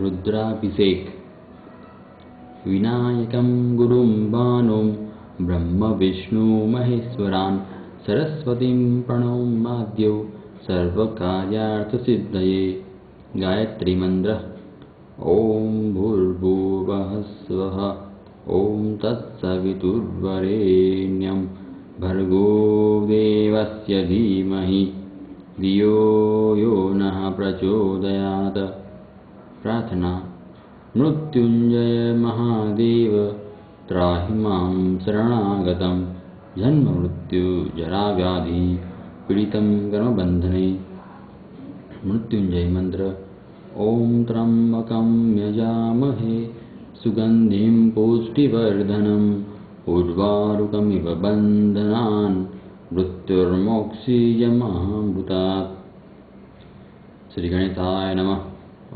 रुद्राभिषेक। विनायकं गुरुं भानुं ब्रह्म विष्णु महेश्वरान् सरस्वतीं प्रणमाद्यो सर्वकार्यार्थसिद्धये। गायत्री मंत्र। ओम भूर्भुवः स्वः ओम तत्सवितुर्वरेण्यं भर्गो देवस्य धीमहि धियो यो नः प्रचोदयात्। प्रार्थना। मृत्युंजय महादेव त्राहि मां शरणागतं जन्म मृत्यु जरा व्याधि पीडितं कर्मबन्धने। मृत्युंजय मंत्र। ओम त्र्यंबकं यजामहे सुगंधिं पुष्टिवर्धनम् उर्वारुकमिव बन्धनान् मृत्युर्मोक्षीयमामृतात्। श्री गणेशाय नमः।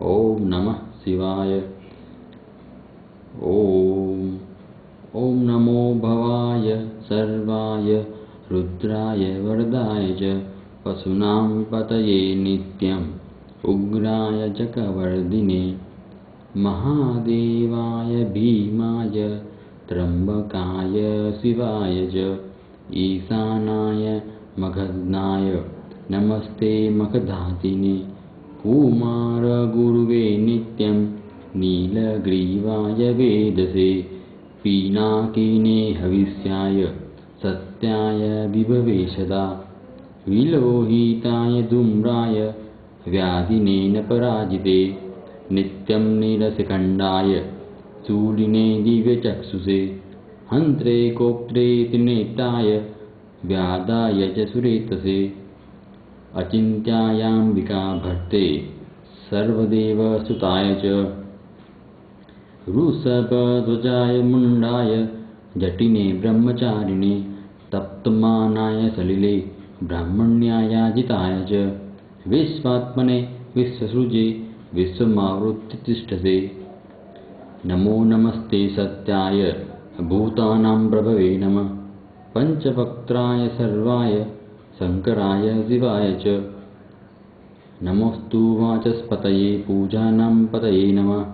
ओम नमः शिवाय। ओम नमो भवाय सर्वाय रुद्राय वरदाय च पशूनां पतये नित्यम् उग्राय जगवर्दिने महादेवाय भीमाय त्र्यंबकाय शिवाय च ईशानाय मखद्नाय नमस्ते मखधातिने कुमारगुरुवे नित्यं नीलग्रीवाय वेदसे पिनाकिने हविष्याय सत्याय विभवे सदा विलोहिताय धूम्राय व्याधिनेन पराजिते नित्यं नीरसखण्डाय शूलिने दिव्यचक्षुषे हन्त्रे कोक्त्रे त्रिनेत्राय व्याधाय च सुरेतसे अचिन्त्यायाम्बिका भर्ते सर्वदेवसुताय च वृषभध्वजाय मुण्डाय जटिने ब्रह्मचारिणे तप्तमानाय सलिले ब्राह्मण्यायाजिताय च विश्वात्मने विश्वसृजे विश्वमावृत्य तिष्ठसे। नमो नमस्ते सत्याय भूतानां प्रभवे नमः पंचवक्त्राय सर्वाय शंकराय शिवाय च नमोस्तु वाचस्पतये पूजानां पतये नमः।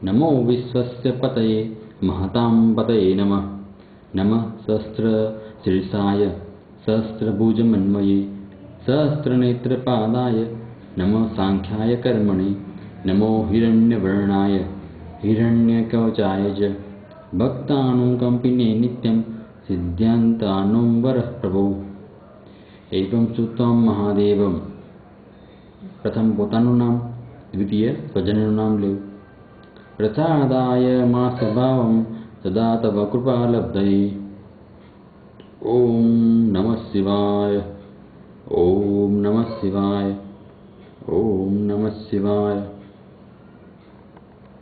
नमो विश्वस्य पतये महतां पतये नमः। नमः सहस्रशीर्षाय सहस्रभुजमन्मये सहस्रनेत्रपादाय नमः सांख्याय कर्मणे नमो हिरण्यवर्णाय हिरण्यकवचाय च भक्तानुकंपिने नित्यं सिद्ध्यान्तानुं वरः प्रभो। एवं श्रुत्वा महादेवं प्रथम પોતાનું નામ દ્વિતીય સ્વજનનું નામ લેવું। પ્રસાદાય મા સ્વભાવં સદા તવ કૃપાલબ્ધયે। ઓમ નમઃ શિવાય। ઓમ નમઃ શિવાય। ઓમ નમઃ શિવાય।